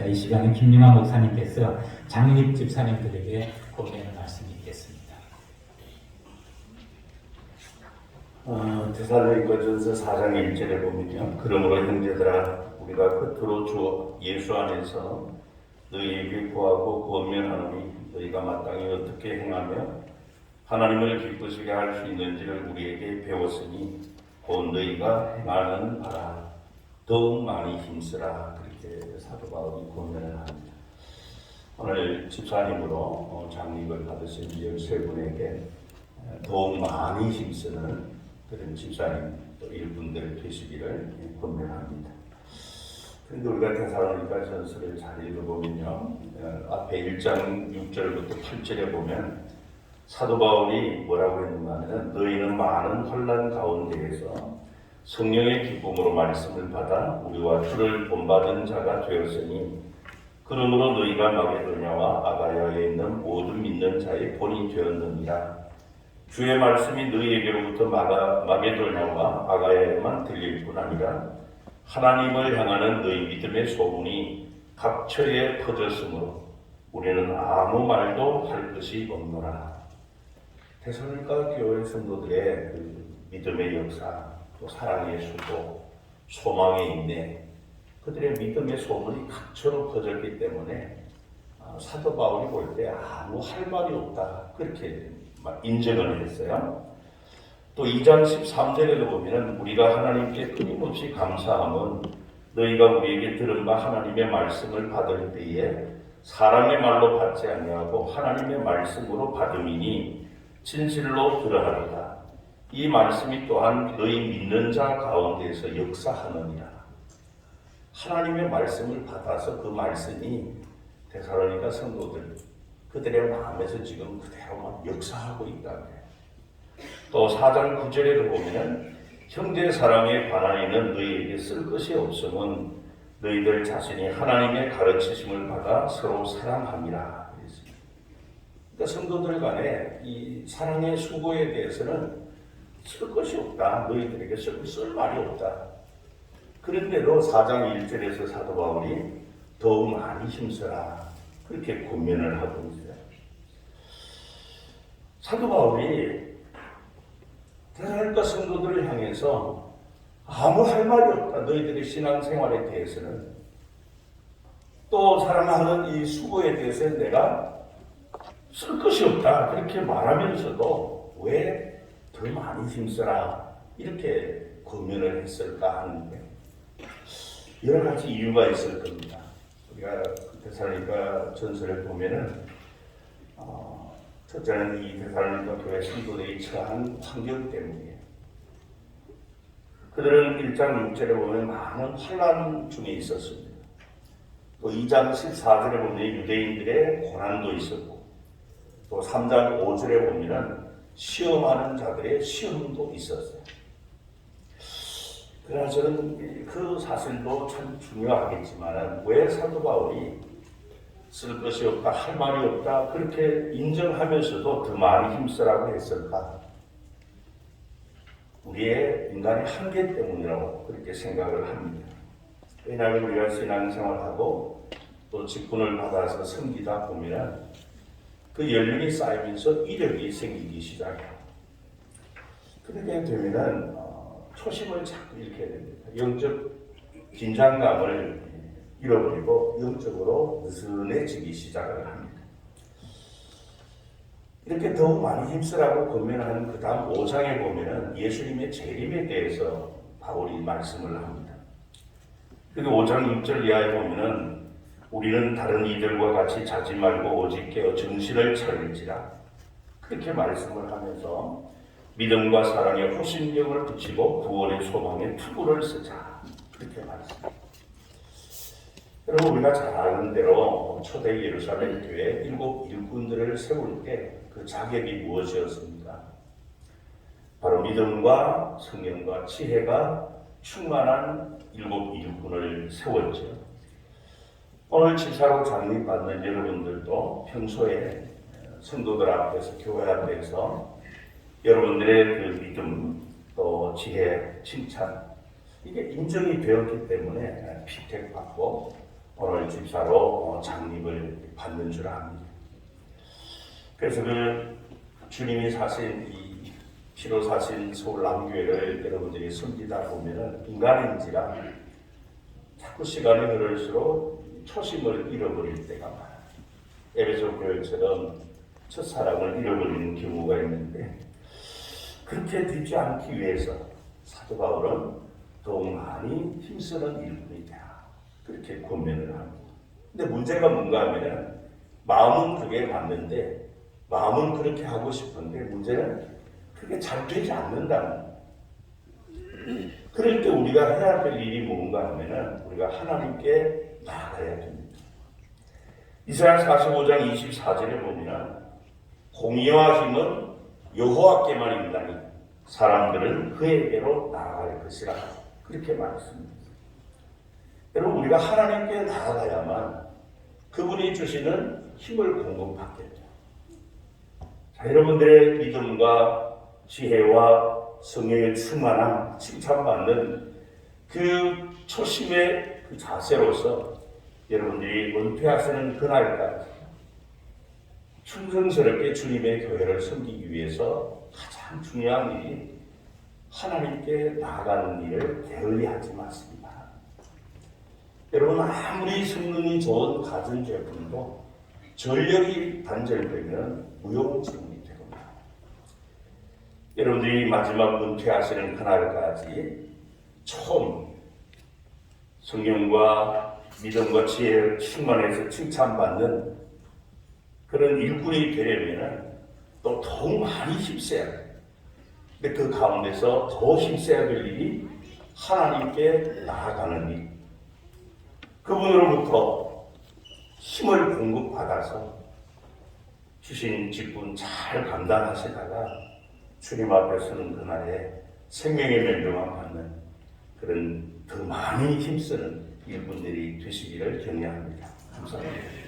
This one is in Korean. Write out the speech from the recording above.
이 시간에 김용환 목사님께서 장립 집사님들에게 권면의 말씀이 있겠습니다. 데살로니가전서 4장 1절에 보면요. 그러므로 형제들아 우리가 끝으로 주 예수 안에서 너희에게 구하고 권면하노니 너희가 마땅히 어떻게 행하며 하나님을 기쁘시게 할 수 있는지를 우리에게 배웠으니 곧 너희가 행하는 바라 더욱 많이 힘쓰라. 그렇게 사도 바울이 권면을 합니다. 오늘 집사님으로 장립을 받으신 13분에게 더욱 많이 힘쓰는 그런 집사님 또 일분들 되시기를 권면합니다. 그런데 우리가 데살로니가 전서를 잘 읽어보면요, 앞에 1장 6절부터 8절에 보면 사도 바울이 뭐라고 했는가 하면 너희는 많은 혼란 가운데에서 성령의 기쁨으로 말씀을 받아 우리와 주를 본받은 자가 되었으니 그러므로 너희가 마게도냐와 아가야에 있는 모든 믿는 자의 본이 되었느니라. 주의 말씀이 너희에게로부터 마게도냐와 아가야에만 들릴 뿐 아니라 하나님을 향하는 너희 믿음의 소문이 각처에 퍼졌으므로 우리는 아무 말도 할 것이 없노라. 데살로니가 교회 성도들의 그 믿음의 역사, 또 사랑의 수고, 소망의 인내, 그들의 믿음의 소문이 각처로 퍼졌기 때문에 사도 바울이 볼 때 아무 할 말이 없다, 그렇게 인정을 했어요. 또 2장 13절에도 보면 우리가 하나님께 끊임없이 감사함은 너희가 우리에게 들은 바 하나님의 말씀을 받을 때에 사람의 말로 받지 아니하고 하나님의 말씀으로 받음이니 진실로 들어하리라. 이 말씀이 또한 너희 믿는 자 가운데에서 역사하느니라. 하나님의 말씀을 받아서 그 말씀이 데살로니가 성도들 그들의 마음에서 지금 그대로 역사하고 있다는 거예요. 또 4장 9절에도 보면 형제 사랑에 관한 이는 너희에게 쓸 것이 없음은 너희들 자신이 하나님의 가르치심을 받아 서로 사랑함이라. 그러니까 성도들 간에 이 사랑의 수고에 대해서는 쓸 것이 없다. 너희들에게 쓸 말이 없다. 그런데도 4장 1절에서 사도 바울이 더욱 많이 힘써라. 그렇게 권면을 하고 있어요. 사도 바울이 데살로니가 성도들을 향해서 아무 할 말이 없다. 너희들의 신앙생활에 대해서는 또 사랑하는 이 수고에 대해서는 내가 쓸 것이 없다. 그렇게 말하면서도 왜 더 많이 힘써라 이렇게 권면을 했을까 하는데 여러 가지 이유가 있을 겁니다. 우리가 데살로니가 전서를 보면은 첫째는 이 데살로니가 교회 성도들이 처한 환경 때문이에요. 그들은 1장 6절에 보면 많은 환난 중에 있었습니다. 또 2장 14절에 보면 유대인들의 고난도 있었고 또 3장 5절에 보면 시험하는 자들의 시험도 있었어요. 그러나 저는 그 사실도 참 중요하겠지만 왜 사도 바울이 쓸 것이 없다, 할 말이 없다 그렇게 인정하면서도 더 많이 힘쓰라고 했을까? 우리의 인간의 한계 때문이라고 그렇게 생각을 합니다. 왜냐하면 우리가 신앙생활하고 또 직분을 받아서 섬기다 보면 그 연륜이 쌓이면서 이력이 생기기 시작해요. 그렇게 되면은 초심을 자꾸 잃게 됩니다. 영적 긴장감을 잃어버리고 영적으로 느슨해지기 시작을 합니다. 이렇게 더욱 많이 힘쓰라고 권면하는 그 다음 5장에 보면은 예수님의 재림에 대해서 바울이 말씀을 합니다. 그리고 5장 6절 이하에 보면은 우리는 다른 이들과 같이 자지 말고 오직 깨어 정신을 차릴지라 그렇게 말씀을 하면서 믿음과 사랑에 호심력을 붙이고 구원의 소망에 투구를 쓰자 그렇게 말씀합니다. 여러분 우리가 잘 아는 대로 초대 예루살렘 교회 7 일꾼들을 세울 때 그 자격이 무엇이었습니까? 바로 믿음과 성령과 지혜가 충만한 7 일꾼을 세웠죠. 오늘 집사로 장립받는 여러분들도 평소에 성도들 앞에서 교회 앞에서 여러분들의 그 믿음 또 지혜 칭찬 이게 인정이 되었기 때문에 피택받고 오늘 집사로 장립을 받는 줄 압니다. 그래서 그 주님이 사신 이 피로 사신 서울 남교회를 여러분들이 섬기다 보면은 인간인지라 자꾸 시간이 흐를수록 초심을 잃어버릴 때가 많아요. 에베소 교회처럼 첫사랑을 잃어버리는 경우가 있는데 그렇게 되지 않기 위해서 사도 바울은 더욱 많이 힘쓰는 일꾼이 되라 그렇게 권면을 합니다. 근데 문제가 뭔가 하면 마음은 그게 맞는데 마음은 그렇게 하고 싶은데 문제는 그게 잘 되지 않는다는 거예요. 그럴 때 우리가 해야 될 일이 뭔가 하면은 우리가 하나님께 나아가야 됩니다. 이사야 45장 24절에 보면 공의와 힘은 여호와께만 있나니 사람들은 그에게로 나아갈 것이라 그렇게 말했습니다. 여러분 우리가 하나님께 나아가야만 그분이 주시는 힘을 공급받겠죠. 자, 여러분들의 믿음과 지혜와 성령의 충만함 칭찬받는 그 초심의 그 자세로서 여러분들이 은퇴하시는 그날까지 충성스럽게 주님의 교회를 섬기기 위해서 가장 중요한 일이 하나님께 나아가는 일을 게을리하지 마십니다. 여러분 아무리 성능이 좋은 가전제품도 전력이 단절되면 무용지물이 되거든요. 여러분들이 마지막 은퇴하시는 그날까지 처음 성령과 믿음과 지혜를 충만해서 칭찬받는 그런 일꾼이 되려면 또 더욱 많이 힘써야 돼요. 근데 그 가운데서 더 힘써야 될 일이 하나님께 나아가는 일. 그분으로부터 힘을 공급받아서 주신 직분 잘 감당하시다가 주님 앞에 서는 그날에 생명의 멸망을 받는 그런 더 많이 힘쓰는 일꾼들이 되시기를 격려합니다. 감사합니다.